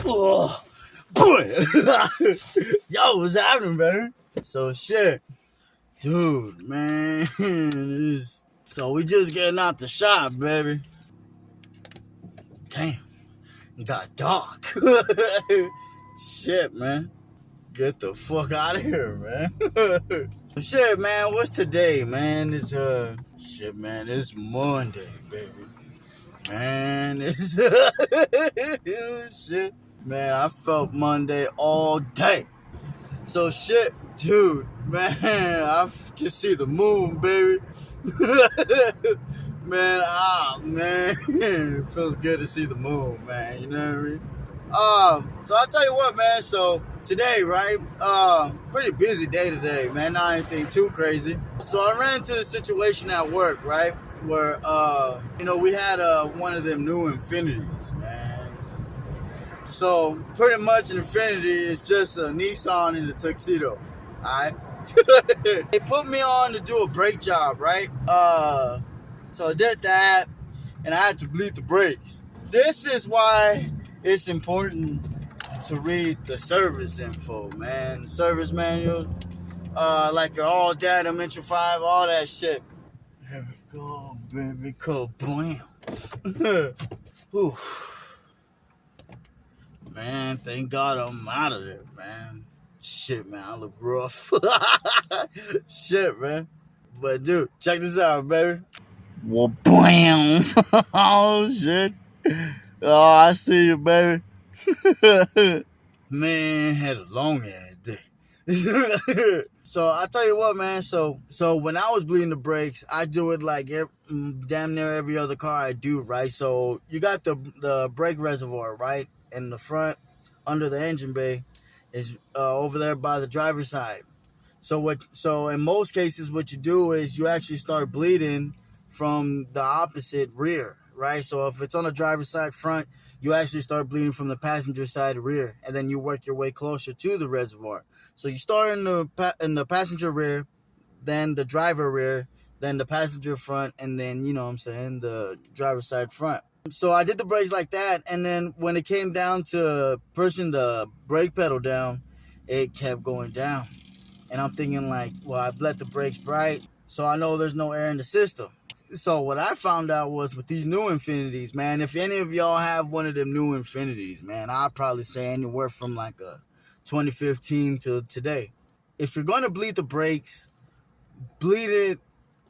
Oh, boy. Yo, what's happening, baby? So shit, dude, man. So we just getting out the shop, baby. Damn, it got dark. Shit, man. Get the fuck out of here, man. Shit, man. What's today, man? It's shit, man. It's Monday, baby. Man, it's shit. Man, I felt Monday all day. So shit, dude, man, I can see the moon, baby. Man, it feels good to see the moon, man. You know what I mean? So I'll tell you what, man. So today, right? Pretty busy day today, man. Not anything too crazy. So I ran into the situation at work, right? Where we had one of them new Infinities, man. So pretty much an Infinity is just a Nissan in the tuxedo. Alright. They put me on to do a brake job, right? So I did that and I had to bleed the brakes. This is why it's important to read the service info, man. Service manual, like your all data, Mentor 5, all that shit. Here we go, baby. Kablam. Man, thank God I'm out of there, man. Shit, man, I look rough. Shit, man. But, dude, check this out, baby. Well, bam. Oh, shit. Oh, I see you, baby. Man, had a long-ass day. So I tell you what, man. So when I was bleeding the brakes, I do it like damn near every other car I do, right? So you got the brake reservoir, right, in the front, under the engine bay, is over there by the driver's side. So in most cases, what you do is you actually start bleeding from the opposite rear, right? So if it's on the driver's side front, you actually start bleeding from the passenger side rear, and then you work your way closer to the reservoir. So you start in the passenger rear, then the driver rear, then the passenger front, and then, the driver's side front. So I did the brakes like that, and then when it came down to pushing the brake pedal down, it kept going down. And I'm thinking like, well, I've let the brakes bright, so I know there's no air in the system. So what I found out was with these new Infinities, man, if any of y'all have one of them new Infinities, man, I'd probably say anywhere from like a 2015 to today. If you're going to bleed the brakes, bleed it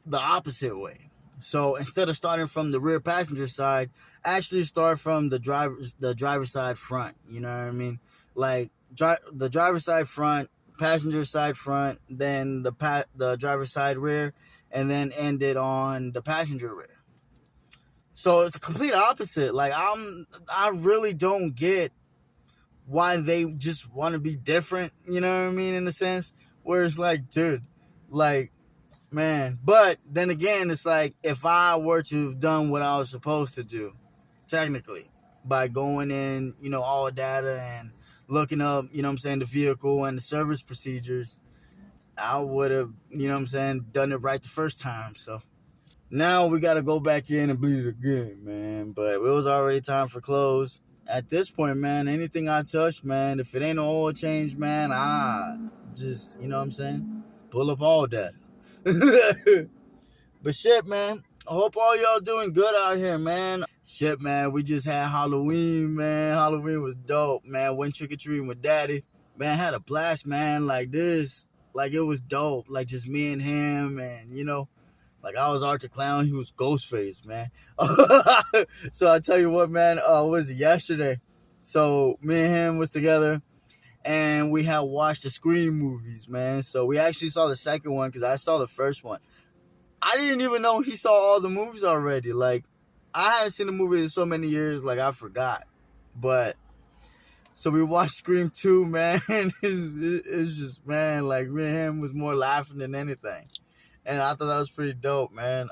the opposite way. So instead of starting from the rear passenger side, actually start from the driver's side front. You know what I mean? Like the driver's side front, passenger side front, then the driver's side rear, and then end it on the passenger rear. So it's the complete opposite. Like I really don't get why they just want to be different, you know what I mean, in a sense, where it's like, dude, like, man. But then again, it's like, if I were to have done what I was supposed to do, technically, by going in, all data and looking up, the vehicle and the service procedures, I would have, done it right the first time. So now we got to go back in and bleed it again, man. But it was already time for close. At this point, man, anything I touch, man, if it ain't an oil change, man, I just, pull up all that. But shit, man, I hope all y'all doing good out here, man. Shit, man, we just had Halloween, man. Halloween was dope, man. Went trick-or-treating with Daddy. Man, had a blast, man, like this. Like, it was dope. Like, just me and him and, like, I was Art the Clown. He was Ghostface, man. So I tell you what, man, what was it, yesterday? So me and him was together, and we had watched the Scream movies, man. So we actually saw the second one because I saw the first one. I didn't even know he saw all the movies already. Like, I haven't seen the movie in so many years, like, I forgot. But so we watched Scream 2, man. It's just, man, like, me and him was more laughing than anything. And I thought that was pretty dope, man.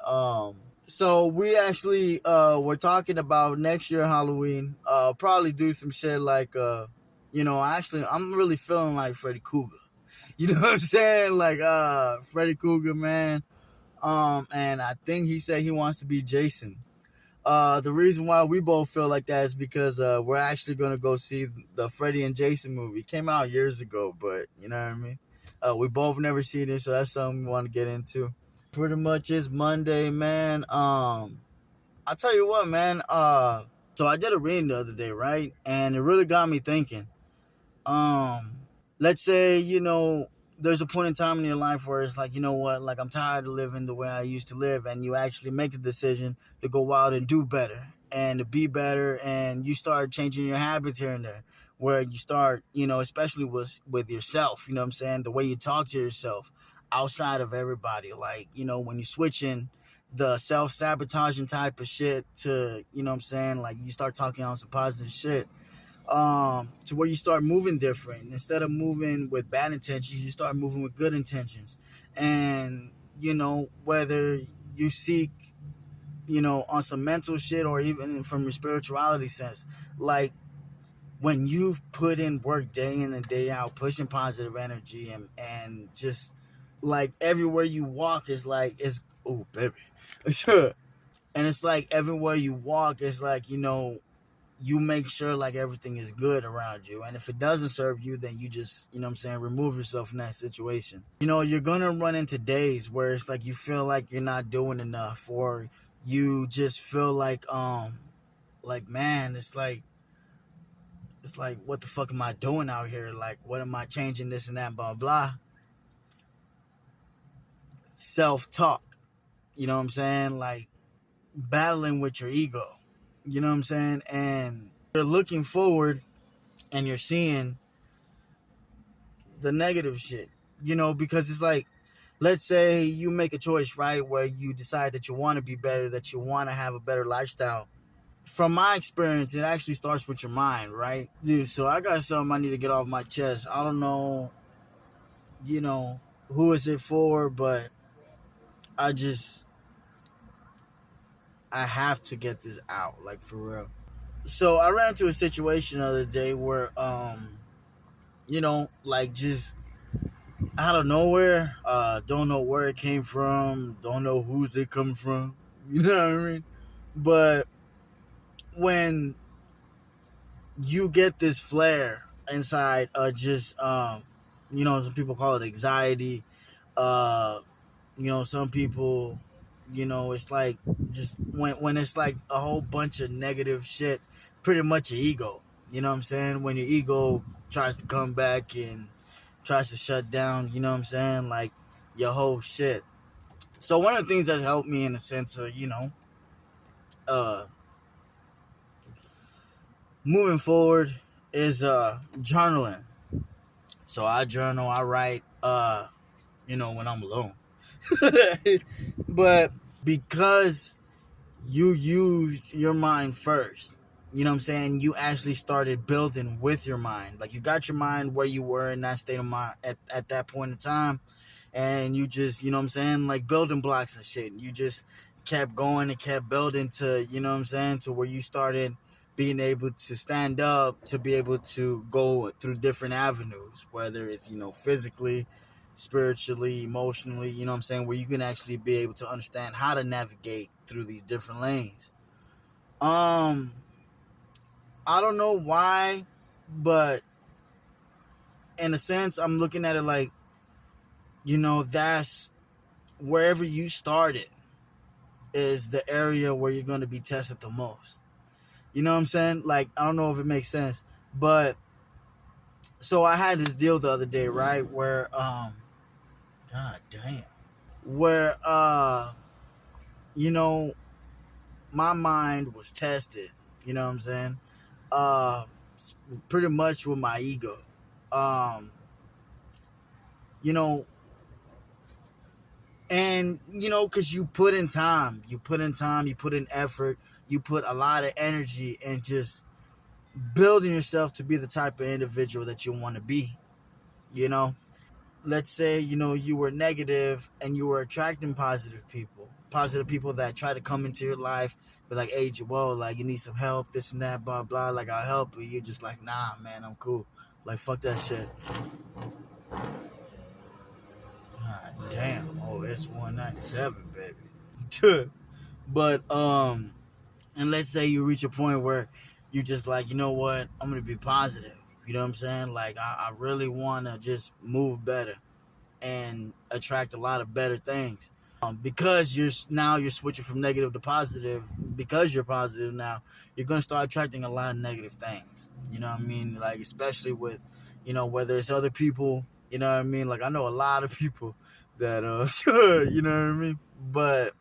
So we actually were talking about next year Halloween. Probably do some shit like, actually, I'm really feeling like Freddy Krueger. You know what I'm saying? Like Freddy Krueger, man. And I think he said he wants to be Jason. The reason why we both feel like that is because we're actually gonna go see the Freddy and Jason movie. It came out years ago, but you know what I mean. We both never seen it, so that's something we want to get into. Pretty much is Monday, man. I'll tell you what, man. So I did a reading the other day, right? And it really got me thinking. Um, let's say, there's a point in time in your life where it's like, you know what, like I'm tired of living the way I used to live, and you actually make the decision to go out and do better and to be better, and you start changing your habits here and there, where you start, especially with yourself, you know what I'm saying, the way you talk to yourself outside of everybody, like, when you switch in the self-sabotaging type of shit to, you know what I'm saying, like you start talking on some positive shit, to where you start moving different. Instead of moving with bad intentions, you start moving with good intentions. And, whether you seek, on some mental shit or even from your spirituality sense, like when you've put in work day in and day out, pushing positive energy and just like everywhere you walk is like, oh, baby. And it's like everywhere you walk is like, you make sure like everything is good around you. And if it doesn't serve you, then you just, you know what I'm saying, remove yourself from that situation. You're gonna run into days where it's like you feel like you're not doing enough, or you just feel like man, it's like what the fuck am I doing out here? Like what am I changing, this and that, blah blah. Self-talk, you know what I'm saying? Like battling with your ego. You know what I'm saying? And you're looking forward and you're seeing the negative shit, because it's like, let's say you make a choice, right, where you decide that you want to be better, that you want to have a better lifestyle. From my experience, it actually starts with your mind, right? Dude, so I got something I need to get off my chest. I don't know, who is it for, but I just, I have to get this out, like for real. So I ran into a situation the other day where, like just out of nowhere, don't know where it came from, don't know who's it coming from, you know what I mean? But when you get this flare inside, just some people call it anxiety, uh, some people, it's like just when it's like a whole bunch of negative shit, pretty much your ego, you know what I'm saying? When your ego tries to come back and tries to shut down, you know what I'm saying? Like your whole shit. So one of the things that helped me in the sense of, uh, moving forward is journaling. So I journal, I write, when I'm alone. But because you used your mind first, you know what I'm saying? You actually started building with your mind. Like you got your mind where you were in that state of mind at that point in time, and you just, you know what I'm saying, like building blocks and shit. You just kept going and kept building to, you know what I'm saying, to where you started being able to stand up, to be able to go through different avenues, whether it's, physically, spiritually, emotionally, you know what I'm saying, where you can actually be able to understand how to navigate through these different lanes. I don't know why, but in a sense, I'm looking at it like, that's wherever you started is the area where you're going to be tested the most. You know what I'm saying? Like, I don't know if it makes sense, but so I had this deal the other day, right? Where, god damn, where, my mind was tested, you know what I'm saying? Uh, Pretty much with my ego. Um, you know, and because you put in time, you put in effort, you put a lot of energy and just building yourself to be the type of individual that you want to be. Let's say you were negative and you were attracting positive people that try to come into your life, but like, hey Joel, like you need some help, this and that, blah blah, like I'll help you. You're just like, nah man, I'm cool, like fuck that shit. God damn. Oh, it's 197, baby. But And let's say you reach a point where you just like, you know what, I'm gonna be positive. You know what I'm saying? Like I really wanna just move better and attract a lot of better things. Because you're switching from negative to positive. Because you're positive now, you're gonna start attracting a lot of negative things. You know what I mean? Like especially with, whether it's other people. You know what I mean? Like I know a lot of people that you know what I mean. But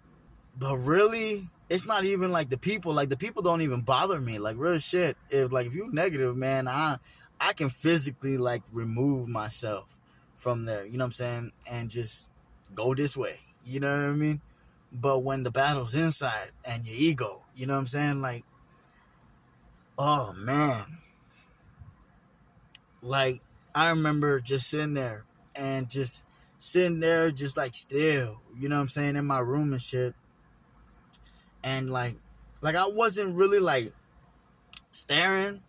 really, it's not even like the people. Like the people don't even bother me. Like real shit. If you negative, man, I can physically like remove myself from there. You know what I'm saying? And just go this way. You know what I mean? But when the battle's inside and your ego, you know what I'm saying? Like, oh man, like I remember just sitting there, just like still. You know what I'm saying? In my room and shit, and like I wasn't really like staring,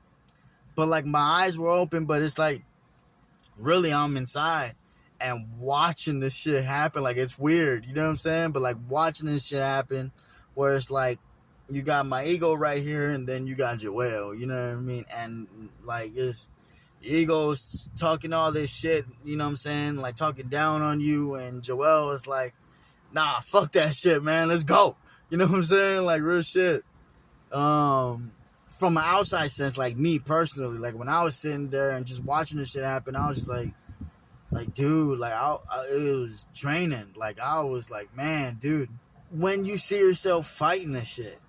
but like my eyes were open, but it's like really I'm inside and watching this shit happen. Like it's weird, you know what I'm saying? But like watching this shit happen, where it's like you got my ego right here, and then you got Joel, you know what I mean? And like it's ego's talking all this shit, you know what I'm saying? Like talking down on you, and Joel is like, nah, fuck that shit, man. Let's go. You know what I'm saying? Like real shit. From an outside sense, like me personally, like when I was sitting there and just watching this shit happen, I was just like dude, like it was draining. Like I was like, man, dude, when you see yourself fighting this shit,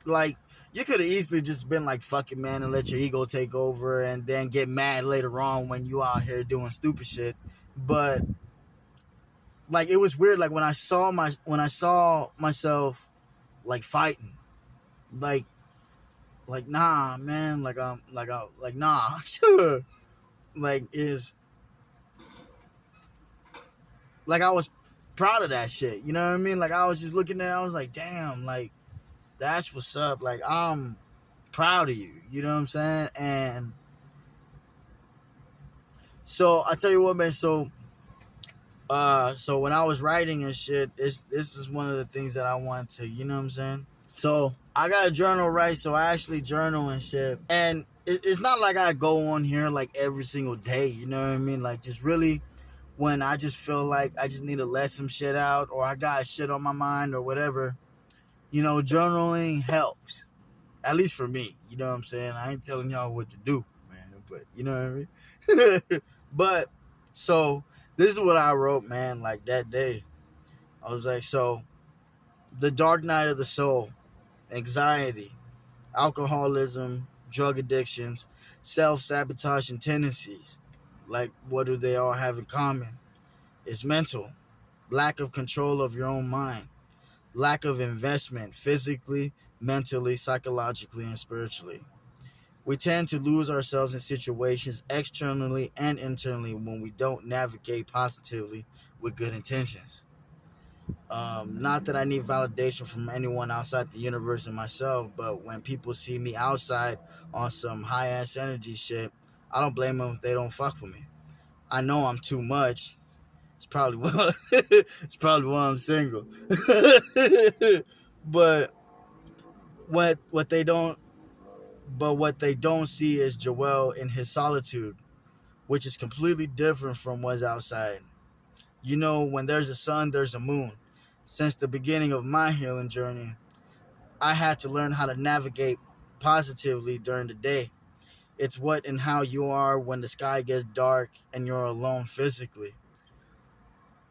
like you could have easily just been like, fuck it, man, and let your ego take over, and then get mad later on when you out here doing stupid shit. But like it was weird. Like when I saw myself like fighting, like nah, man, like nah, like is like I was proud of that shit. You know what I mean? Like I was just looking at it, I was like, damn, like that's what's up. Like I'm proud of you. You know what I'm saying? And so I tell you what, man. So when I was writing and shit, this is one of the things that I want to, you know what I'm saying? So I got a journal, right? So I actually journal and shit. And it's not like I go on here like every single day, you know what I mean? Like just really when I just feel like I just need to let some shit out, or I got shit on my mind or whatever, journaling helps. At least for me, you know what I'm saying? I ain't telling y'all what to do, man, but you know what I mean? But so this is what I wrote, man, like that day. I was like, so the dark night of the soul, anxiety, alcoholism, drug addictions, self-sabotaging tendencies. Like, what do they all have in common? It's mental, lack of control of your own mind, lack of investment physically, mentally, psychologically, and spiritually. We tend to lose ourselves in situations externally and internally when we don't navigate positively with good intentions. Not that I need validation from anyone outside the universe and myself, but when people see me outside on some high ass energy shit, I don't blame them if they don't fuck with me. I know I'm too much. It's probably why it's probably why I'm single. but what they don't what they don't see is Joel in his solitude, which is completely different from what's outside. When there's a sun, there's a moon. Since the beginning of my healing journey, I had to learn how to navigate positively during the day. It's what and how you are when the sky gets dark and you're alone physically.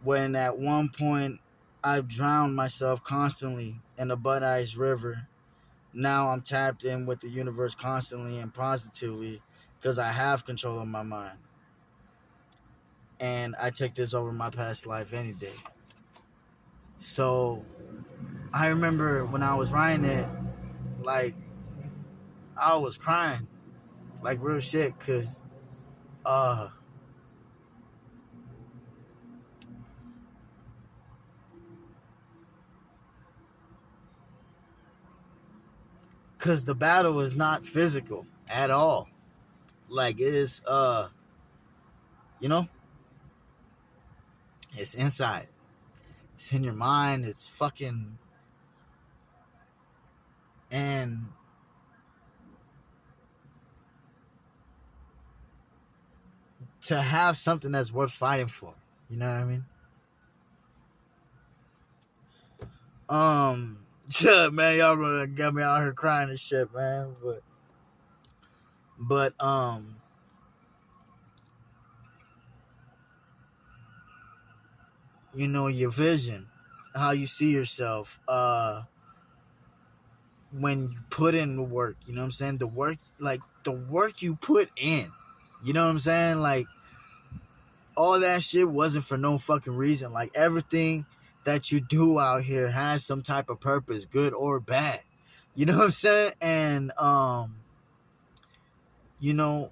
When at one point I've drowned myself constantly in a Bud Ice River, now I'm tapped in with the universe constantly and positively because I have control of my mind. And I take this over my past life any day. So I remember when I was writing it, like I was crying, like real shit, uh, cause the battle is not physical at all. Like it is, you know, it's inside. It's in your mind. It's fucking, And to have something that's worth fighting for. You know what I mean? Yeah, man, y'all really got me out here crying and shit, man. But you know, your vision, how you see yourself, when you put in the work, you know what I'm saying? The work you put in, you know what I'm saying? Like, all that shit wasn't for no fucking reason. Like, everything that you do out here has some type of purpose, good or bad. You know what I'm saying? And you know,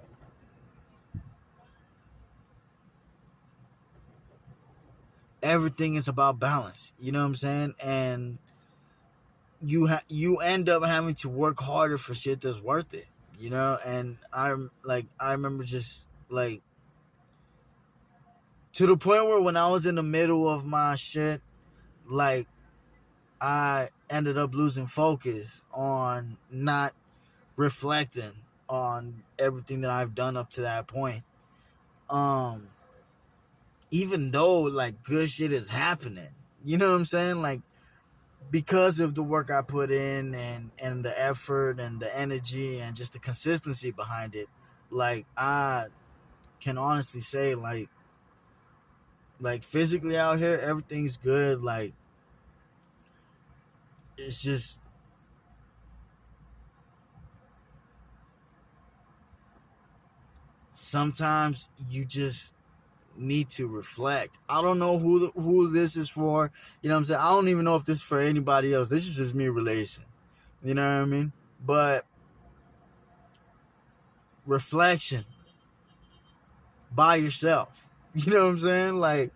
everything is about balance. You know what I'm saying? And you end up having to work harder for shit that's worth it. You know, and I remember just like, to the point where when I was in the middle of my shit, like, I ended up losing focus on not reflecting on everything that I've done up to that point. Um, Even though like good shit is happening, you know what I'm saying? Like, because of the work I put in, and the effort and the energy and just the consistency behind it, like, I can honestly say, like physically out here, everything's good. Like, it's just, sometimes you just need to reflect. I don't know who this is for. You know what I'm saying? I don't even know if this is for anybody else. This is just me relating. You know what I mean? But reflection by yourself. You know what I'm saying? Like,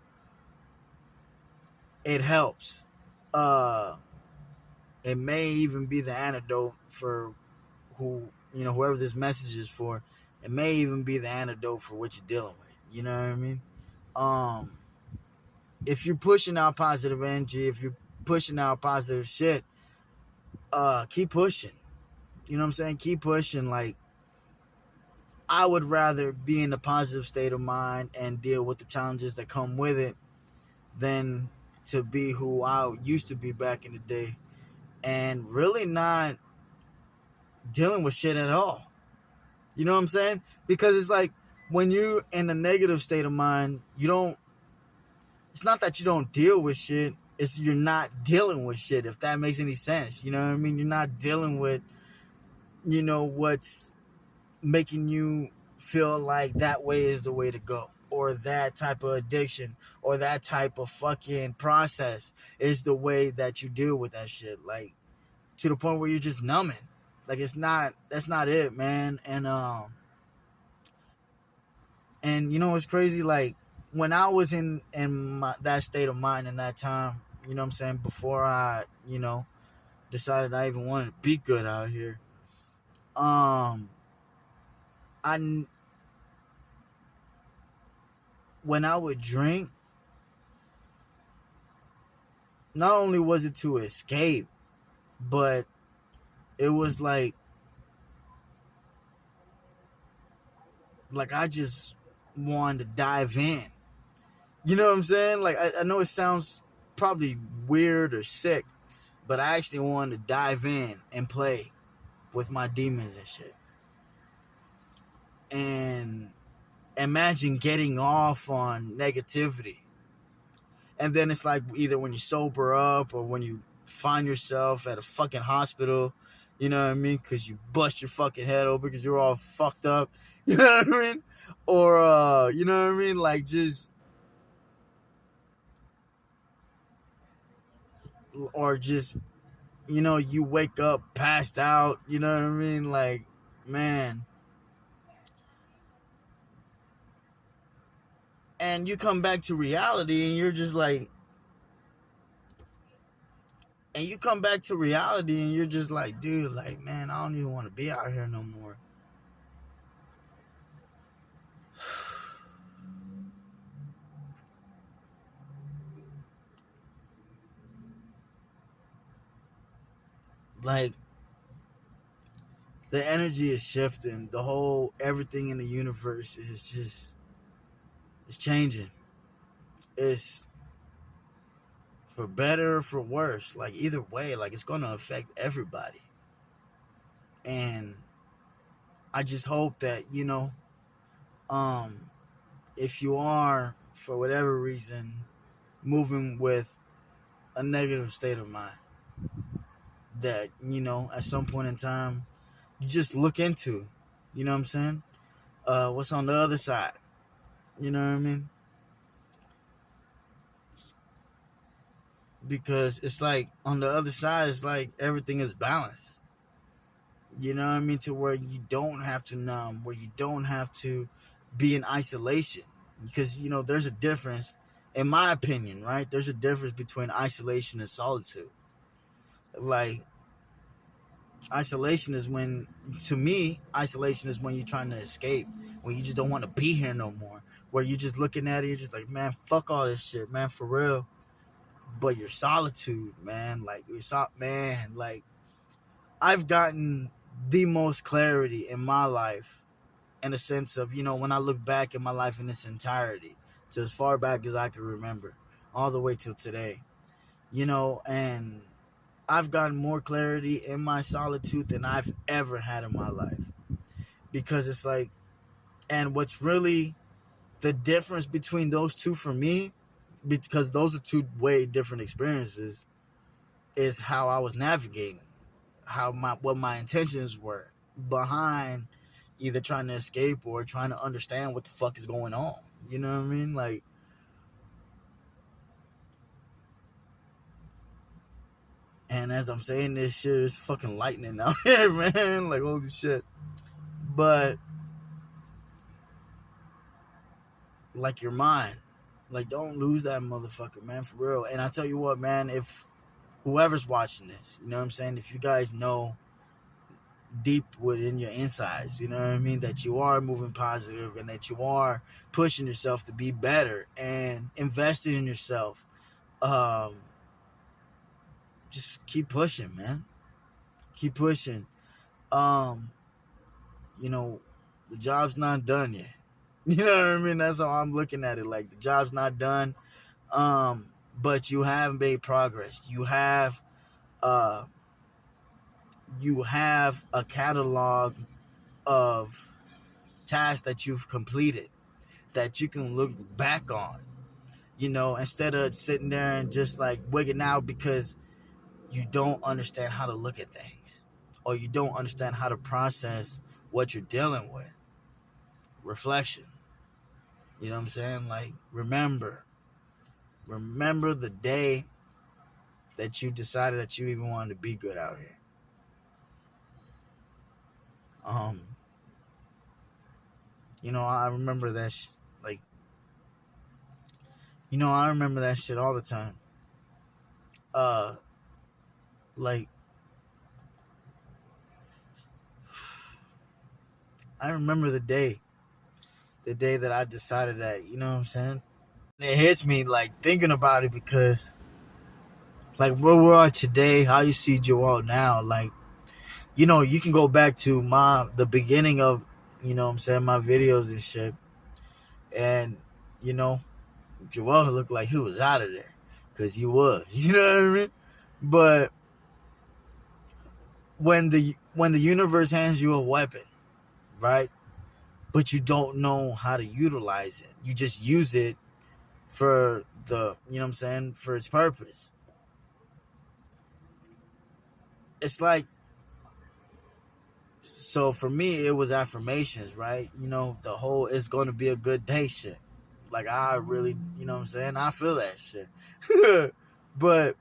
it helps. Uh it may even be the antidote for whoever this message is for. It may even be the antidote for what you're dealing with. You know what I mean? Um if you're pushing out positive energy, if you're pushing out positive shit, keep pushing. You know what I'm saying? Keep pushing. Like, I would rather be in a positive state of mind and deal with the challenges that come with it than to be who I used to be back in the day and really not dealing with shit at all. You know what I'm saying? Because it's like, when you're in a negative state of mind, you don't, it's not that you don't deal with shit, it's you're not dealing with shit, if that makes any sense. You know what I mean? You're not dealing with, what's making you feel like that way is the way to go, or that type of addiction, or that type of fucking process is the way that you deal with that shit. Like, to the point where you're just numbing. Like, that's not it, man. And it's crazy. Like, when I was in that state of mind in that time, you know what I'm saying, before I decided I even wanted to be good out here, um I when I would drink, not only was it to escape, but it was like I just wanted to dive in. You know what I'm saying? Like, I know it sounds probably weird or sick, but I actually wanted to dive in and play with my demons and shit. And imagine getting off on negativity. And then it's like, either when you sober up or when you find yourself at a fucking hospital, you know what I mean? Because you bust your fucking head open because you're all fucked up. You know what I mean? Or, you know what I mean? Like, just, you wake up passed out. You know what I mean? Like, man. And you come back to reality and you're just like, dude, like, man, I don't even want to be out here no more. Like, the energy is shifting. The whole everything in the universe is just it's changing. It's for better or for worse. Like either way, like it's gonna affect everybody. And I just hope that, um, if you are for whatever reason moving with a negative state of mind, that at some point in time you just look into, what I'm saying, what's on the other side. You know what I mean? Because it's like on the other side, it's like everything is balanced. You know what I mean? To where you don't have to numb, where you don't have to be in isolation. Because, there's a difference, in my opinion, right? There's a difference between isolation and solitude. Like, isolation is when you're trying to escape, when you just don't want to be here no more. Where you're just looking at it, you're just like, man, fuck all this shit, man, for real. But your solitude, man, like I've gotten the most clarity in my life in a sense of, when I look back at my life in its entirety, to as far back as I can remember, all the way till today, and I've gotten more clarity in my solitude than I've ever had in my life. Because it's like, and what's really the difference between those two for me, because those are two way different experiences, is how I was navigating, what my intentions were behind either trying to escape or trying to understand what the fuck is going on. You know what I mean? Like, and as I'm saying this shit, it's fucking lightning out here, man. Like, holy shit. But, like, your mind. Like, don't lose that motherfucker, man, for real. And I tell you what, man, if whoever's watching this, you know what I'm saying? If you guys know deep within your insides, you know what I mean, that you are moving positive and that you are pushing yourself to be better and investing in yourself, just keep pushing, man. Keep pushing. Um, the job's not done yet. You know what I mean? That's how I'm looking at it. Like, the job's not done. But you have made progress. You have a catalog of tasks that you've completed that you can look back on, instead of sitting there and just like wigging out because you don't understand how to look at things, or you don't understand how to process what you're dealing with. Reflection. You know what I'm saying? Like, remember the day that you decided that you even wanted to be good out here. I remember that I remember that shit all the time. Like, I remember the day that I decided that, you know what I'm saying? It hits me, like, thinking about it, because, like, where we are today, how you see Joel now, like, you can go back to the beginning of, what I'm saying, my videos and shit, and, Joel looked like he was out of there, because he was, you know what I mean? But when the universe hands you a weapon, right, but you don't know how to utilize it, you just use it for the, you know what I'm saying, for its purpose. It's like, so for me, it was affirmations, right? The whole "it's going to be a good day" shit. Like, I really, you know what I'm saying, I feel that shit. But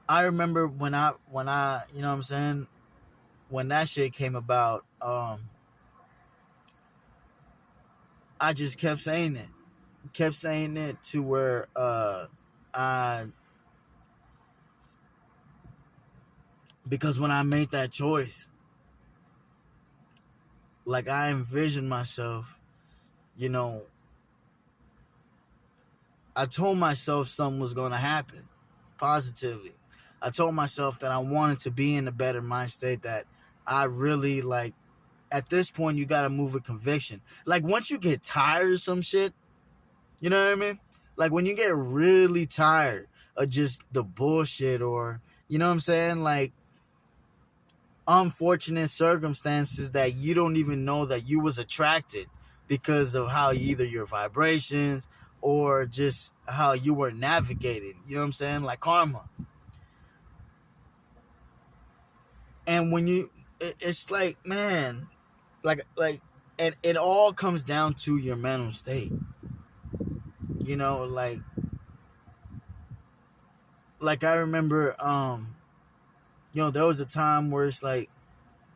I remember when I, you know what I'm saying, when that shit came about, I just kept saying it to where because when I made that choice, like, I envisioned myself, I told myself something was going to happen positively. I told myself that I wanted to be in a better mind state, that I really like, at this point, you got to move with conviction. Like, once you get tired of some shit, you know what I mean? Like, when you get really tired of just the bullshit, or, you know what I'm saying? Like, unfortunate circumstances that you don't even know that you was attracted because of how either your vibrations or just how you were navigated. You know what I'm saying? Like karma. And when it's like, man, like, and it all comes down to your mental state. You know, like I remember, there was a time where it's like,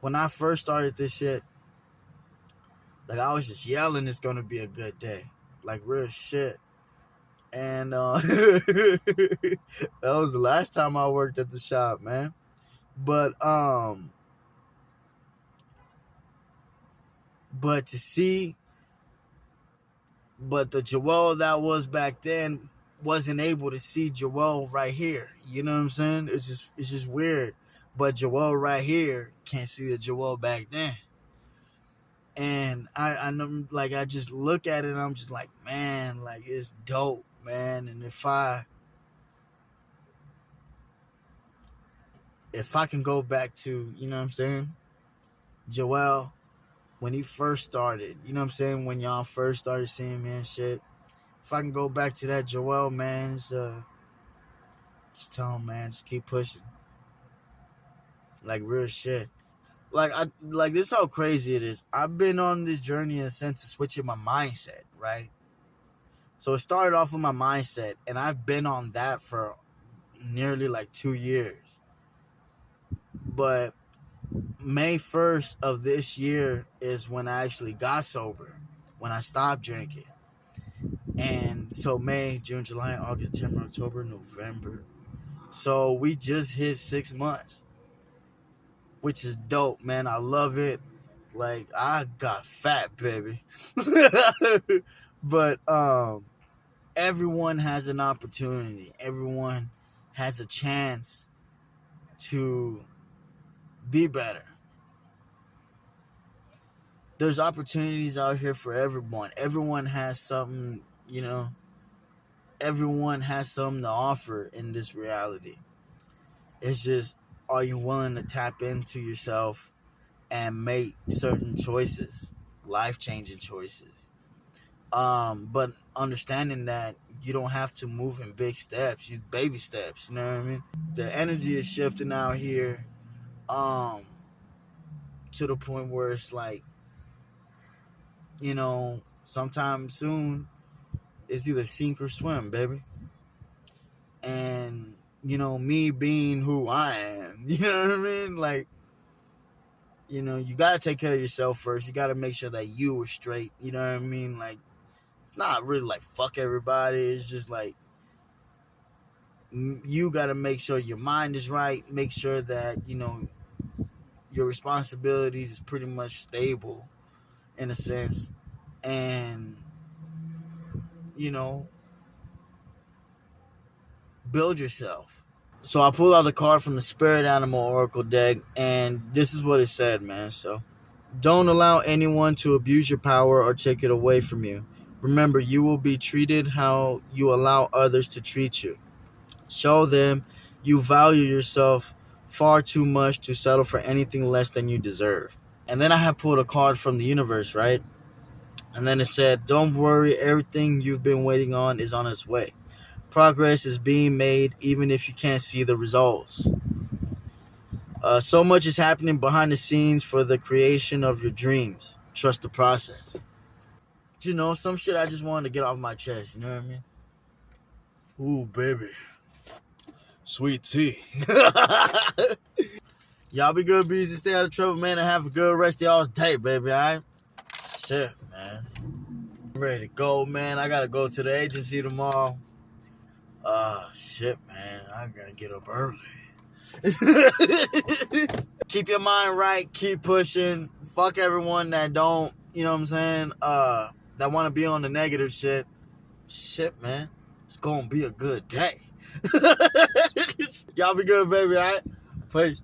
when I first started this shit, like, I was just yelling, it's gonna be a good day, like real shit. And that was the last time I worked at the shop, man. But to see, but the Joel that was back then wasn't able to see Joel right here. You know what I'm saying? It's just weird. But Joel right here can't see the Joel back then. And I know, like, I just look at it and I'm just like, man, like, it's dope, man. And if I can go back to, you know what I'm saying, Joel, when he first started, you know what I'm saying, when y'all first started seeing me and shit, if I can go back to that Joel, man, just tell him, man, just keep pushing. Like, real shit. Like this is how crazy it is. I've been on this journey in a sense of switching my mindset, right? So it started off with my mindset, and I've been on that for nearly like 2 years. But May 1st of this year is when I actually got sober, when I stopped drinking. And so May, June, July, August, September, October, November. So we just hit 6 months, which is dope, man. I love it. Like, I got fat, baby. But everyone has an opportunity. Everyone has a chance to be better. There's opportunities out here for everyone. Everyone has something, everyone has something to offer in this reality. It's just, are you willing to tap into yourself and make certain choices, life-changing choices? But understanding that you don't have to move in big steps, you baby steps, you know what I mean? The energy is shifting out here, to the point where it's like, sometime soon, it's either sink or swim, baby. And, me being who I am, you know what I mean? Like, you got to take care of yourself first. You got to make sure that you are straight, you know what I mean? Like, it's not really like fuck everybody. It's just like, you got to make sure your mind is right. Make sure that, your responsibilities is pretty much stable in a sense. And, build yourself. So I pulled out the card from the Spirit Animal Oracle deck, and this is what it said, man. So, don't allow anyone to abuse your power or take it away from you. Remember, you will be treated how you allow others to treat you. Show them you value yourself far too much to settle for anything less than you deserve. And then I had pulled a card from the universe, right? And then it said, don't worry, everything you've been waiting on is on its way. Progress is being made even if you can't see the results. So much is happening behind the scenes for the creation of your dreams. Trust the process. Some shit I just wanted to get off my chest, you know what I mean? Ooh, baby. Sweet tea. Y'all be good, bees, and stay out of trouble, man, and have a good rest of y'all's day, baby, alright? Shit, man. I'm ready to go, man. I gotta go to the agency tomorrow. Shit, man. I gotta get up early. Keep your mind right. Keep pushing. Fuck everyone that don't, you know what I'm saying, that want to be on the negative shit. Shit, man. It's gonna be a good day. Y'all be good, baby, all right? Peace.